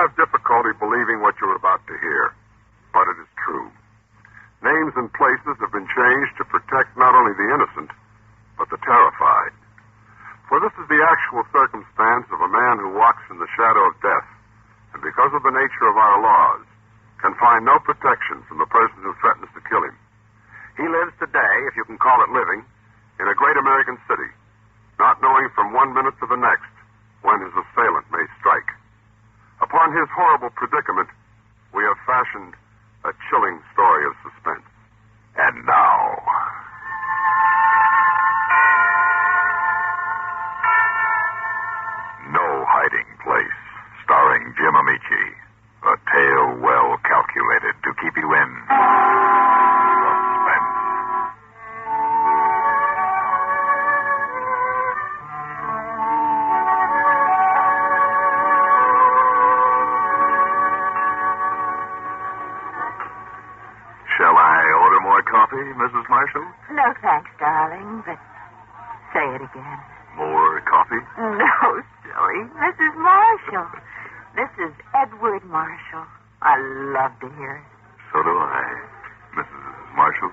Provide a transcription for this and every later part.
have difficulty believing what you're about to hear, but it is true. Names and places have been changed to protect not only the innocent, but the terrified. For this is the actual circumstance of a man who walks in the shadow of death, and because of the nature of our laws, can find no protection from the person who threatens to kill him. He lives today, if you can call it living, in a great American city, not knowing from 1 minute to the next when his assailant may strike. Upon his horrible predicament, we have fashioned a chilling story of suspense. And now, No Hiding Place, starring Jim Amici. A tale well calculated to keep you in suspense. Shall I order more coffee, Mrs. Marshall? No, thanks, darling, but say it again. More coffee? No, silly. Mrs. Marshall. This is Edward Marshall. I love to hear it. So do I, Mrs. Marshall.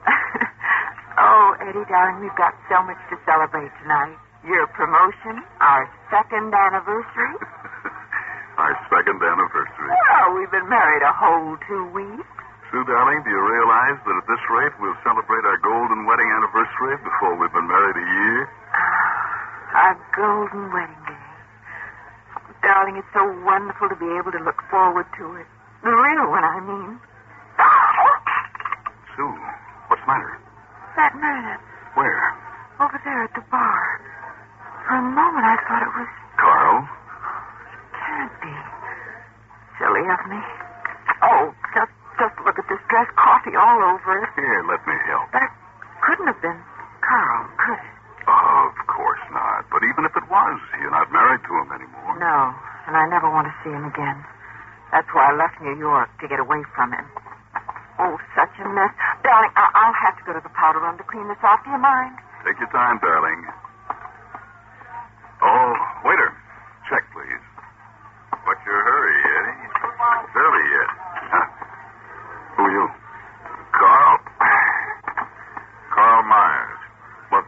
Oh, Eddie, darling, we've got so much to celebrate tonight. Your promotion, our second anniversary. Our second anniversary. Well, we've been married a whole 2 weeks. Sue, darling, do you realize that at this rate we'll celebrate our golden wedding anniversary before we've been married a year? Our golden wedding day. Oh, darling, it's so wonderful to be able to look forward to it. The real one, I mean. Sue, what's the matter? That man Where? over there at the bar. For a moment, I thought it was... Carl? Can't be. Silly of me. Oh, just look at this dress. Coffee all over it. Here, let me help. But it couldn't have been Carl, could it? Of course not. But even if it was, you're not married to him anymore. No, and I never want to see him again. That's why I left New York, to get away from him. Oh, such a mess. Darling, I'll have to go to the powder room to clean this off. Do you mind? Take your time, darling. Oh, waiter. Check, please. What's your hurry, Eddie? It's early yet. Huh? Who are you? Carl. Carl Myers. But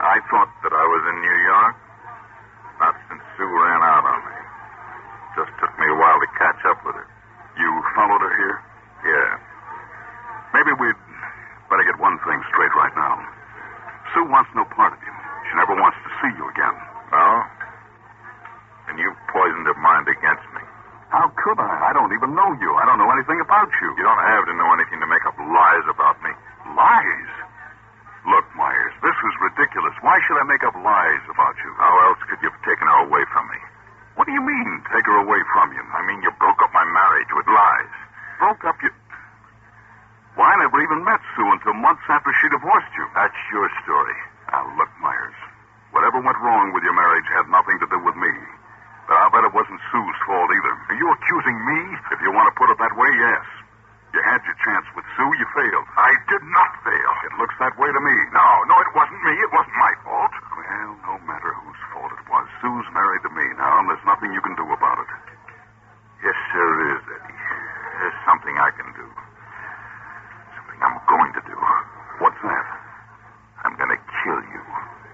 I thought that I was in New York. Not since Sue ran out on me. Just took me a while to catch up with her. You followed her here? Yeah. Maybe we'd better get one thing straight right now. Sue wants no part of you. She never wants to see you again. Oh? And you poisoned her mind against me. How could I? I don't even know you. I don't know anything about you. You don't have to know anything to make up lies about me. Lies? Look, Myers, this is ridiculous. Why should I make up lies about you? How else could you have taken her away from me? What do you mean, take her away from you? I mean, you broke up my marriage with lies. Broke up your... Why, I never even met Sue until months after she divorced you. That's your story. Now, look, Myers, whatever went wrong with your marriage had nothing to do with me. But I'll bet it wasn't Sue's fault either. Are you accusing me? If you want to put it that way, yes. You had your chance with Sue, you failed. I did not fail. It looks that way to me. No, it wasn't me. It wasn't my fault. Well, no matter whose fault it was, Sue's married to me now, and there's nothing you can do about it. Yes, there is, Eddie. There's something I can do. Something I'm going to do. What's that? I'm going to kill you.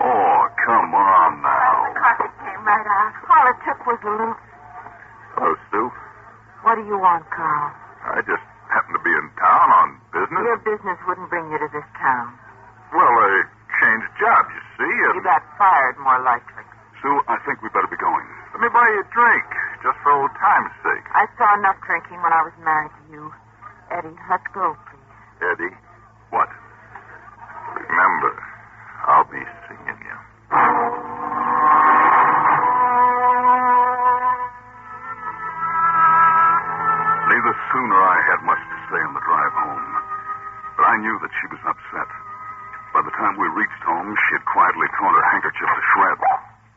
Oh, come on now. The coffee came right out. All it took was a little... Hello, Sue. What do you want, Carl? I just happened to be in town on business. Your business wouldn't bring you to this town. Well, I changed jobs, you see, and... You got fired, more likely. Sue, I think we better be going. Let me buy you a drink, just for old time's sake. I saw enough drinking when I was married to you. Eddie, let's go, please. Eddie? What? Remember, I'll be seeing you. Neither Sue nor I had much to say on the drive home, but I knew that she was upset. By the time we reached home, she had quietly torn her handkerchief to shreds.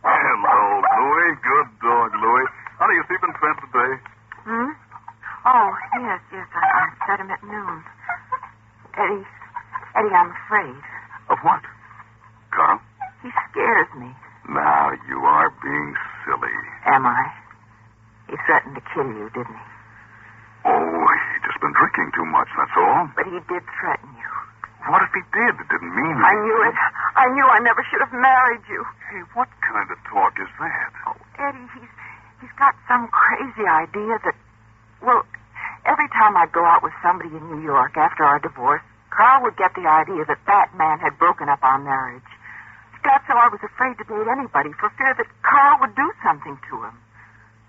Hello, Louie. Good dog, Louie. How do you see been fed today? Hmm? Oh, yes. I fed him at noon. Eddie, I'm afraid. Of what? Carl? He scares me. Now, you are being silly. Am I? He threatened to kill you, didn't he? Oh, he'd just been drinking too much, that's all. But he did threaten you. What if he did? It didn't mean... I knew it. I knew I never should have married you. Hey, what kind of talk is that? Oh, Eddie, he's got some crazy idea that... Well, every time I'd go out with somebody in New York after our divorce, Carl would get the idea that that man had broken up our marriage. He got so I was afraid to date anybody for fear that Carl would do something to him.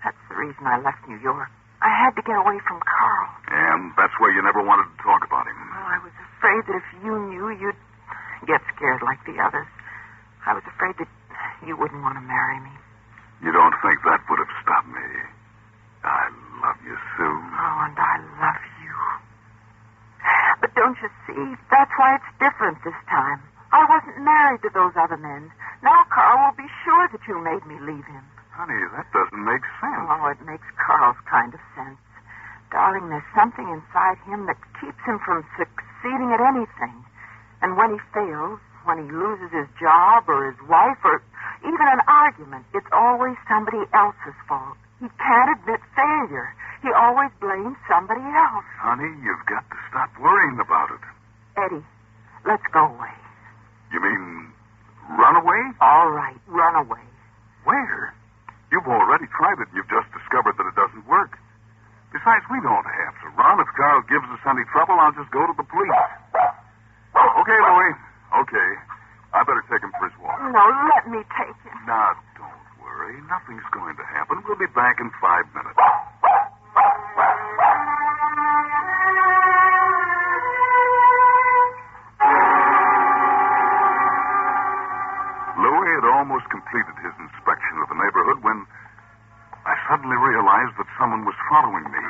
That's the reason I left New York. I had to get away from Carl. And that's why you never wanted to talk about him. Well, I was afraid that if you knew, you'd get scared like the others. I was afraid that you wouldn't want to marry me. You don't think that would have stopped me? I love you, Sue. Oh, and I love you. But don't you see? That's why it's different this time. I wasn't married to those other men. Now Carl will be sure that you made me leave him. Honey, that doesn't make sense. Oh, it makes Carl's kind of sense. Darling, there's something inside him that keeps him from succeeding at anything. And when he fails, when he loses his job or his wife or even an argument, it's always somebody else's fault. He can't admit failure. He always blames somebody else. Honey, you've got to stop worrying about it. Eddie, let's go away. You mean run away? All right, run away. Where? You've already tried it. You've just discovered that it doesn't work. Besides, we don't have to run. If Carl gives us any trouble, I'll just go to the police. Okay, Louie. Okay. I better take him for his walk. No, let me take him. Now, don't worry. Nothing's going to happen. We'll be back in 5 minutes. Louis had almost completed his inspection of the neighborhood when I suddenly realized that someone was following me.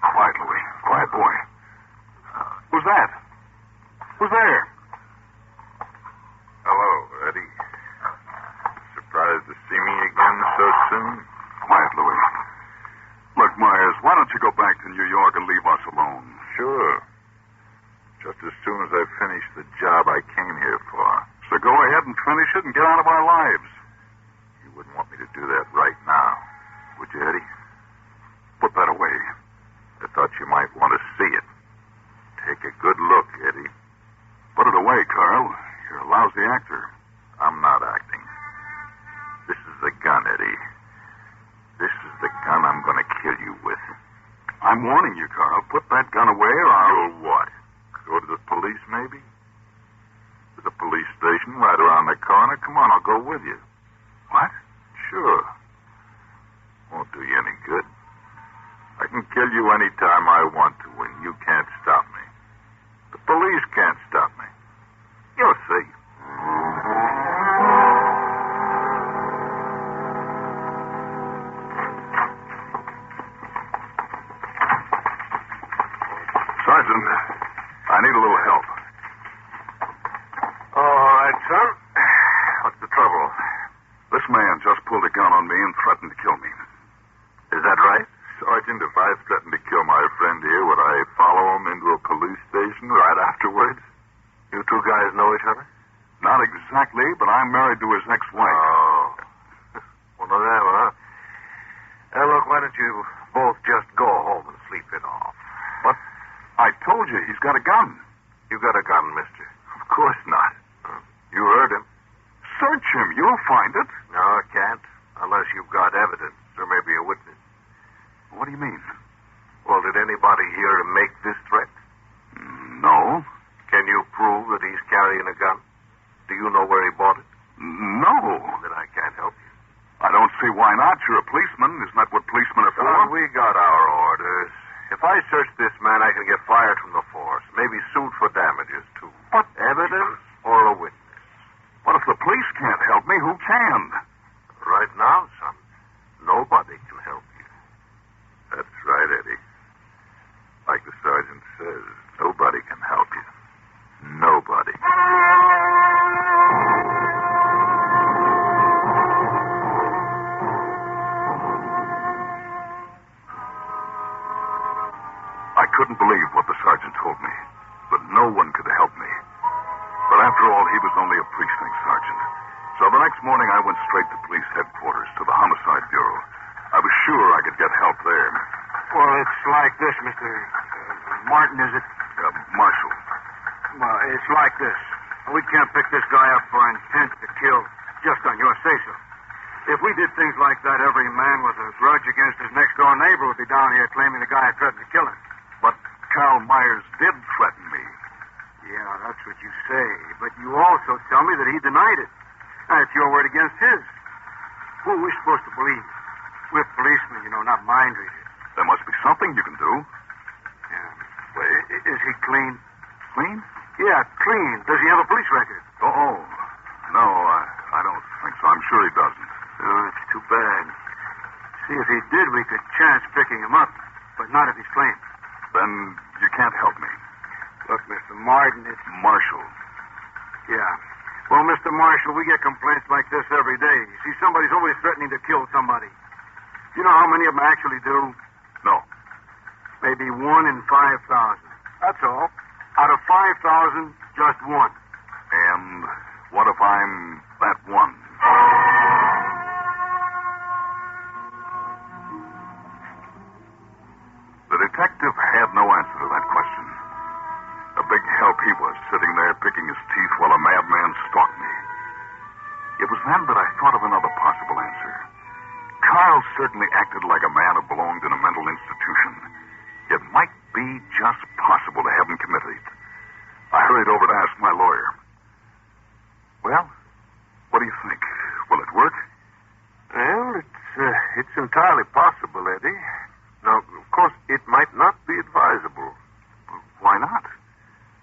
Quiet, Louis. Quiet, boy. Who's that? Who's there? Hello, Eddie. Surprised to see me again so soon? Quiet, Louis. Look, Myers, why don't you go back to New York and leave us alone? Sure. Just as soon as I finish the job I came here for. So go ahead and finish it and get out of our lives. You wouldn't want me to do that right now, would you, Eddie? Put that away. I thought you might want to see it. Take a good look, Eddie. Put it away, Carl. You're a lousy actor. I'm not acting. This is the gun, Eddie. This is the gun I'm going to kill you with. I'm warning you, Carl. Put that gun away or I'll... You'll what? Go to the police, maybe? There's a police station right around the corner. Come on, I'll go with you. What? Sure. Won't do you any good. I can kill you any time I want to, and you can't stop me. The police can't stop me. You'll see. Sergeant, I need a little help. All right, son. What's the trouble? This man just pulled a gun on me and threatened to kill me. Is that right? Sergeant, if I threatened to kill my friend here, would I follow him into a police station right afterwards? You two guys know each other? Not exactly, but I'm married to his ex-wife. Oh. One of them, huh? Look, why don't you both just go home and sleep it off? But I told you, he's got a gun. You got a gun, mister? Of course not. You heard him. Search him. You'll find it. No, I can't. Unless you've got evidence, or maybe a witness. What do you mean? Well, did anybody here make this threat? No. Can you prove that he's carrying a gun? Do you know where he bought it? No. Then I can't help you. I don't see why not. You're a policeman. Isn't that what policemen are for? We got our orders. If I search this man, I can get fired from the force. Maybe sued for damages, too. What? Evidence or a witness? What if the police can't help me? Who can? Right now, son, nobody can help you. That's right, Eddie. Like the sergeant says, nobody can help you. Nobody. I couldn't believe what the sergeant told me, that no one could help me. But after all, he was only a precinct sergeant. So the next morning, I went straight to police headquarters, to the homicide bureau. I was sure I could get help there. Well, it's like this, Mr. Martin, is it? Marshall. Well, it's like this. We can't pick this guy up for intent to kill just on your say-so. If we did things like that, every man with a grudge against his next-door neighbor would be down here claiming the guy had threatened to kill him. But Carl Myers did threaten me. Yeah, that's what you say. But you also tell me that he denied it. That's your word against his. Who are we supposed to believe? We're policemen, not mind readers. There must be something you can do. Yeah. Well, is he clean? Clean? Yeah, clean. Does he have a police record? Oh. No, I don't think so. I'm sure he doesn't. Oh, it's too bad. See, if he did, we could chance picking him up. But not if he's clean. Then you can't help me. Look, Mr. Martin, it's... Marshall. Yeah. Well, Mr. Marshall, we get complaints like this every day. You see, somebody's always threatening to kill somebody. You know how many of them actually do? No. Maybe 1 in 5,000. That's all. Out of 5,000, just one. And what if I'm that one? The detective had no answer to that question. A big help he was, sitting there picking his teeth while a madman stalked me. It was then that I thought of another possible answer. Carl certainly acted like a man who belonged in a mental institution. It might be just possible to have him committed. I hurried over to ask my lawyer. Well, what do you think? Will it work? Well, it's entirely possible, Eddie. Now, of course, it might not be advisable. Why not?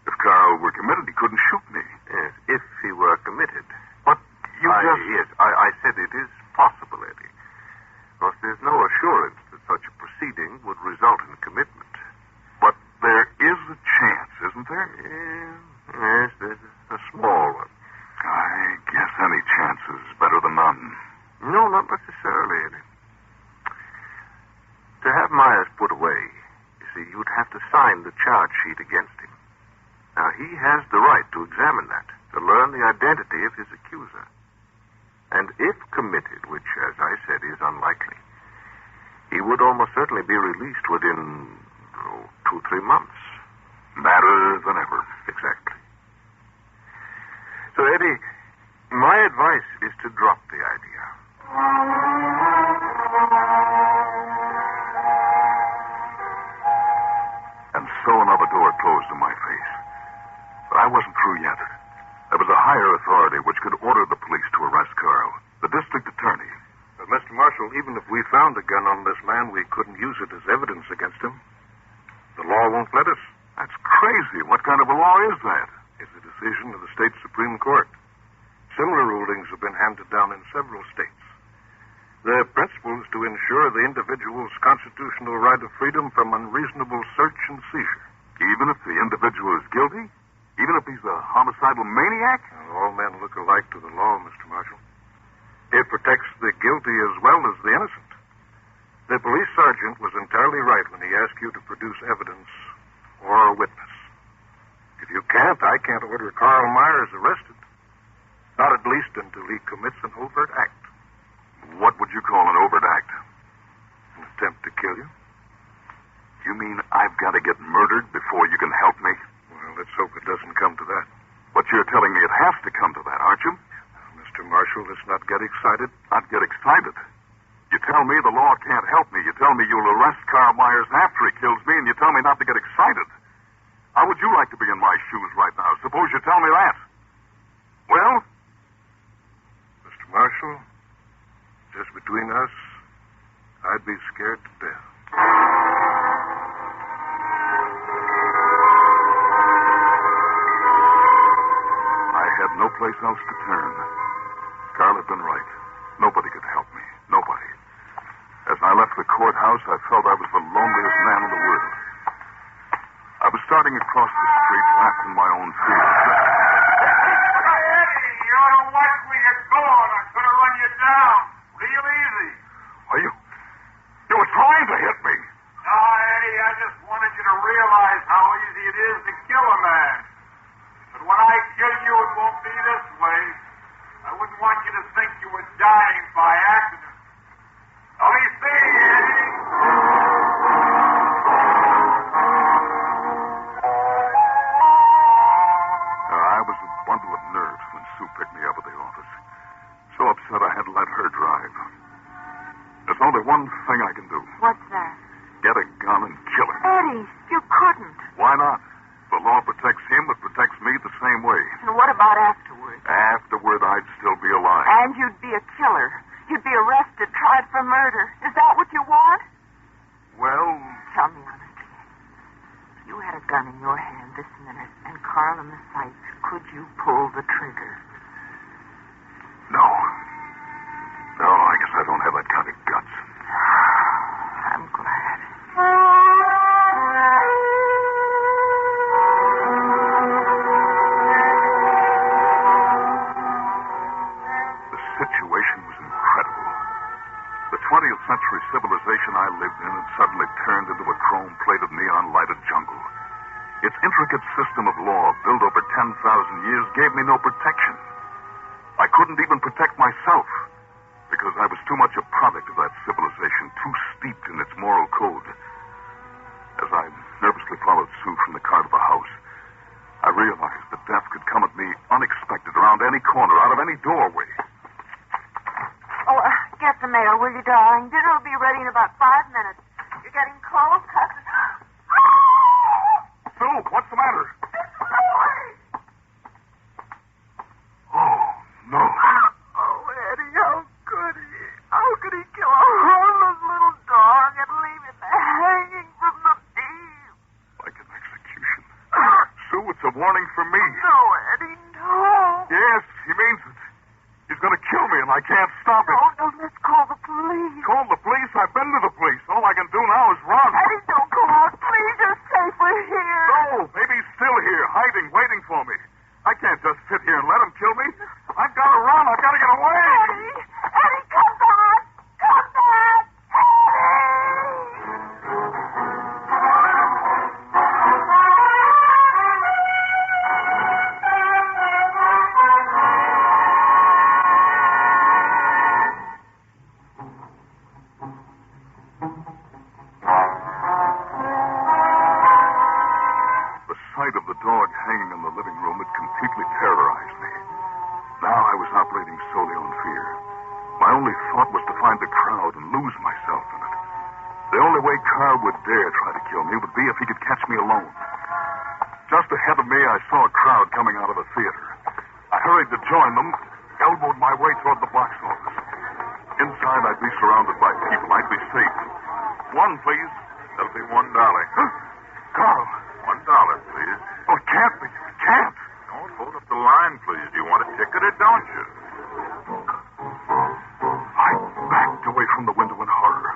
If Carl were committed, he couldn't shoot me. Yes, if he were committed. But you just... Yes, I said it is possible, Eddie. Of course, there's no assurance that such a proceeding would result in commitment. But there is a chance, isn't there? Yes, there's a small one. I guess any chance is better than none. No, not necessarily, Eddie. To have Myers put away, you see, you'd have to sign the charge sheet against him. Now, he has the right to examine that, to learn the identity of his accuser. And if committed, which, as I said, is unlikely, he would almost certainly be released within 2-3 months. Better than ever. Exactly. So, Eddie, my advice is to drop the idea. And so another door closed in my face. But I wasn't through yet. There was a higher authority which could order the police to arrest Carl, the district attorney. But, Mr. Marshall, even if we found a gun on this man, we couldn't use it as evidence against him. The law won't let us. That's crazy. What kind of a law is that? It's a decision of the state Supreme Court. Similar rulings have been handed down in several states. Their principle is to ensure the individual's constitutional right of freedom from unreasonable search and seizure. Even if the individual is guilty? Even if he's a homicidal maniac? All men look alike to the law, Mr. Marshall. It protects the guilty as well as the innocent. The police sergeant was entirely right when he asked you to produce evidence or a witness. If you can't, I can't order Carl Myers arrested. Not at least until he commits an overt act. What would you call an overt act? An attempt to kill you? You mean I've got to get murdered before you can help me? Well, let's hope it doesn't come to that. But you're telling me it has to come to that, aren't you? Mr. Marshall, let's not get excited. Not get excited? You tell me the law can't help me. You tell me you'll arrest Carl Myers after he kills me, and you tell me not to get excited. How would you like to be in my shoes right now? Suppose you tell me that. Well? Mr. Marshall, just between us, I'd be scared to death. I had no place else to turn. Carl had been right. Nobody could help me. Nobody. As I left the courthouse, I felt I was the loneliest man in the world. I was starting across the street, laughed in my own fear. Eddie, you ought to watch where you're going. I'm going to run you down. Real easy. You were trying to hit me. No, Eddie, I just wanted you to realize how easy it is to kill a man. But when I kill you, it won't be this way. I wouldn't want you to think you were dying by accident. Let me see here. What's that? Get a gun and kill him. Eddie, you couldn't. Why not? The law protects him, it protects me the same way. And what about afterwards? Afterward, I'd still be alive. And you'd be a killer. You'd be arrested, tried for murder. Is that what you want? Well, Tell me honestly. If you had a gun in your hand this minute and Carl in the sights, could you pull the trigger? no. No, I guess I don't have that kind of guts. I'm glad. The situation was incredible. The 20th century civilization I lived in had suddenly turned into a chrome-plated, neon-lighted jungle. Its intricate system of law, built over 10,000 years, gave me no protection. I couldn't even protect myself, because I was too much a product of that civilization, too steeped in its moral code. As I nervously followed Sue from the car to the house, I realized that death could come at me unexpected, around any corner, out of any doorway. Oh, get the mail, will you, darling? Dinner will be ready in about 5 minutes. You're getting close, cousin. Sue, what's the matter? Oh, no. Oh, Eddie, how could he? How could he kill a harmless little dog and leave him hanging from the beam? Like an execution. Sue, it's a warning for me. No, Eddie, no. Yes, he means it. He's going to kill me, and I can't stop it. No, let's call the police. Call the police? I've been to the police. All I can do now is run. Eddie, don't go out. Please, you're safe. We're here. No, maybe he's still here, hiding, waiting for me. I can't just sit here and let him kill me. I've got to run. I've got to get away. Eddie! Eddie, come back! Come back! The sight of the dog hanging in the living room had completely terrorized me. Now I was operating solely on fear. My only thought was to find the crowd and lose myself in it. The only way Carl would dare try to kill me would be if he could catch me alone. Just ahead of me, I saw a crowd coming out of the theater. I hurried to join them, elbowed my way toward the box office. Inside, I'd be surrounded by people. I'd be safe. One, please. That'll be $1. Huh? Carl. $1, please. Oh, it can't be. It can't. Don't hold up the line, please. Do you want a ticket or don't you? I backed away from the window in horror.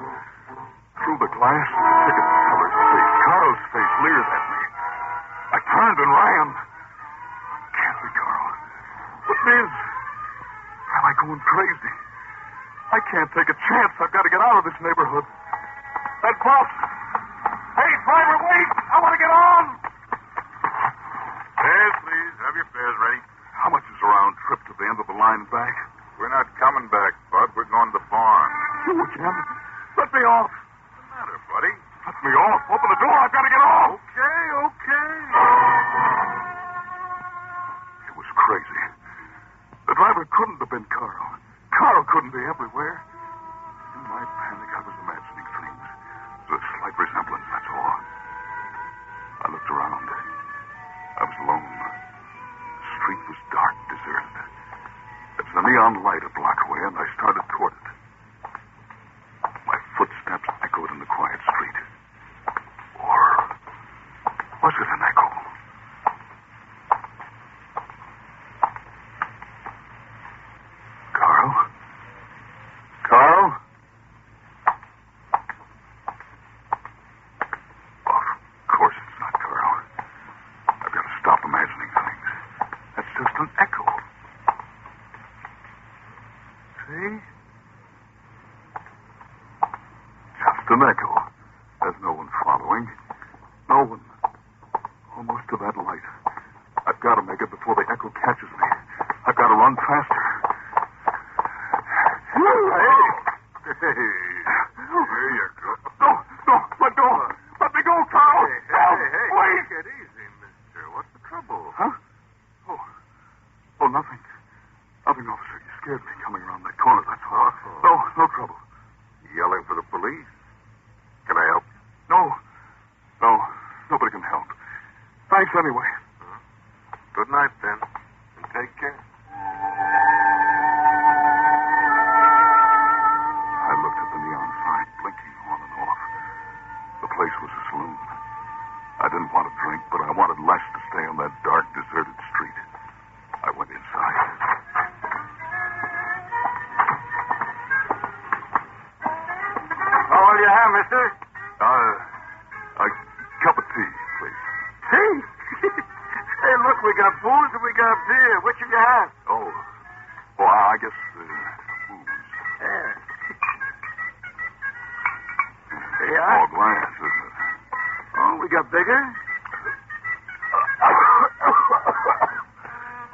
Through the glass of the ticket seller's face, Carl's face leered at me. I turned and ran. Can't be Carl. But it is. Am I going crazy? I can't take a chance. I've got to get out of this neighborhood. That bus. Hey, driver, wait! I want to get on! Fares, please. Have your fares ready. How much is a round trip to the end of the line back? We're not coming back, Bud. We're going to the barn. You again? Let me off. What's the matter, buddy? Let me off. Open the door. I've got to get off. Okay. It was crazy. The driver couldn't have been Carl. Carl couldn't be everywhere. In my panic, I was imagining things. There's a slight resemblance, that's all. I looked around. I was alone. The street was dark, deserted. There was a neon light a block away, and I started toward it. My footsteps echoed in the quiet street. Or was it an echo? Carl? Carl? Of course it's not Carl. I've got to stop imagining things. That's just an echo. See? Just an echo. There's no one following. No one. Almost to that light. I've got to make it before the echo catches me. I've got to run faster. Hey. Here you go. No, let go. Let me go, Carl. Hey. Wait. Take it easy, mister. What's the trouble? Huh? Oh, nothing. Nothing, officer. You scared me coming around that corner, that's all. No trouble. Yelling for the police? nobody can help. Thanks anyway. Good night, then. And take care. I looked at the neon sign blinking on and off. The place was a saloon. I didn't want to drink, but I wanted less to stay on that dark, deserted street. I went inside. All you have, mister? A cup of tea, please. Tea? Hey, look, we got booze and we got beer. Which will you have? Oh, I guess booze. Yeah. Small glass, isn't it? Oh, we got bigger?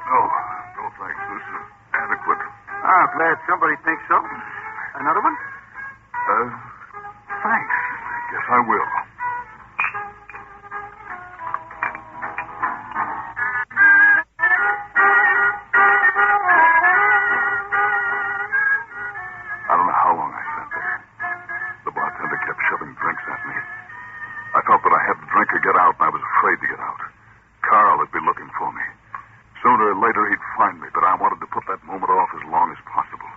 No, thanks. This is adequate. Ah, glad somebody thinks so. Another one? Thanks. Guess I will. I don't know how long I sat there. The bartender kept shoving drinks at me. I felt that I had to drink or get out, and I was afraid to get out. Carl would be looking for me. Sooner or later, he'd find me, but I wanted to put that moment off as long as possible.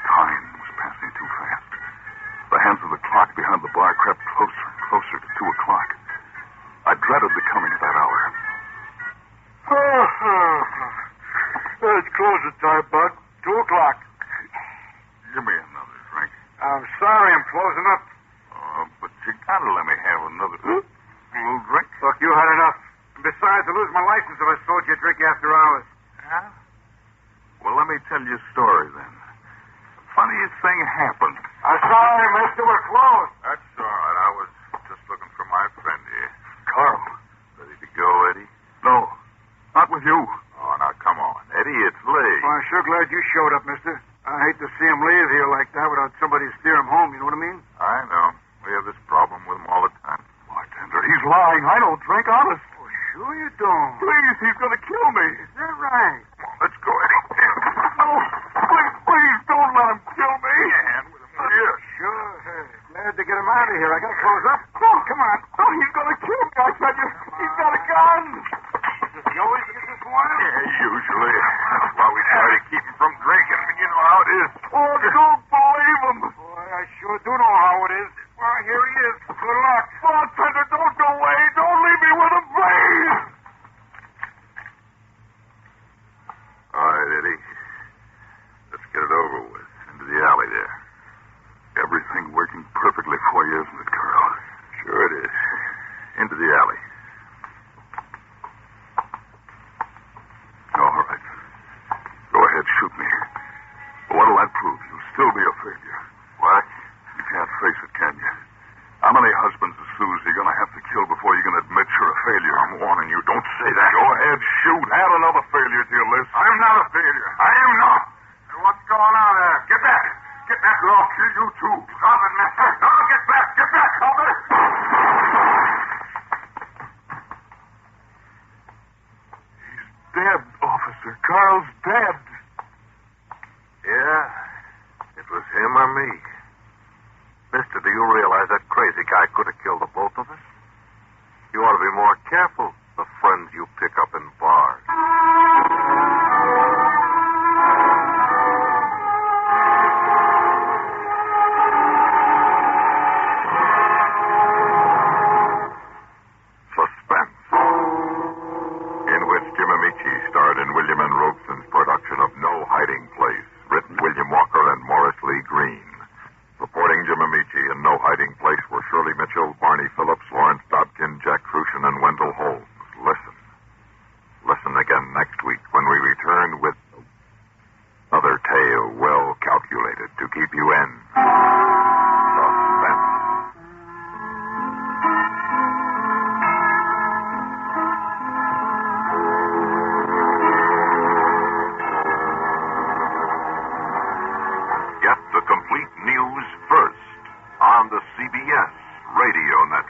Time was passing too fast. The hands of the clock behind the bar crept closer and closer to 2 o'clock. I dreaded the coming of that hour. It's closing time, Bud. 2 o'clock. Give me another drink. I'm sorry I'm closing up. But you gotta let me have another little drink. Look, you had enough. And besides, I'd lose my license if I sold you a drink after hours. Yeah? Well, let me tell you a story, then. The funniest thing happened. I'm sorry, mister. We're closed. That's all right. I was just looking for my friend here. Carl. Ready to go, Eddie? No, not with you. Oh, now, come on. Eddie, it's late. Well, I'm sure glad you showed up, mister. I hate to see him leave here like that without somebody to steer him home, you know what I mean? I know. We have this problem with him all the time. Bartender, he's lying. I don't drink, honest. Oh, sure you don't. Please, he's going to kill me. Is that right? Come on, let's go, Eddie. No, please don't let him kill me. Hand with him, will you? Sure. Hey, glad to get him out of here. I got to close up. Oh, come on. Oh, he's going to kill me. I tell you, he's got a gun. Does he always get this wild? Yeah, usually. That's why we try to keep him from drinking. I mean, you know how it is. Oh, don't believe him. Boy, I sure do know how it is. Well, here he is. Good luck. Bartender, don't go away. Don't leave me with him, please. All right, Eddie. Let's get it over with. Into the alley there. Everything working perfectly for you, isn't it, Carl? Sure it is. Into the alley. All right. Go ahead, shoot me. But what'll that prove? You'll still be a failure. What? You can't face it, can you? How many husbands of Sue's are you going to have to kill before you can admit you're a failure? I'm warning you. Don't say that. Go ahead, shoot. Add another failure to your list. I'm not a failure. I am not. Hey, what's going on there? Get back. Get back or I'll kill you, too. Stop it, mister. No, get back. Get back, Albert. He's dead, officer. Carl's dead. Yeah. It was him or me. Mister, do you realize that crazy guy could have killed the both of us? You ought to be more careful, the friends you pick up in bars. Suspense, in which Jim Amici starred in William N. Robeson's production of No Hiding Place, written William Walker and Morris Lee Green. Supporting Jim Amici in No Hiding Place were Shirley Mitchell, Barney Phillips, Lawrence Dobkin, Jack Crucian, and Wendell Holmes. Listen. Listen again next week when we return with another tale well calculated to keep you in suspense. Get the complete news first on the CBS Radio Network.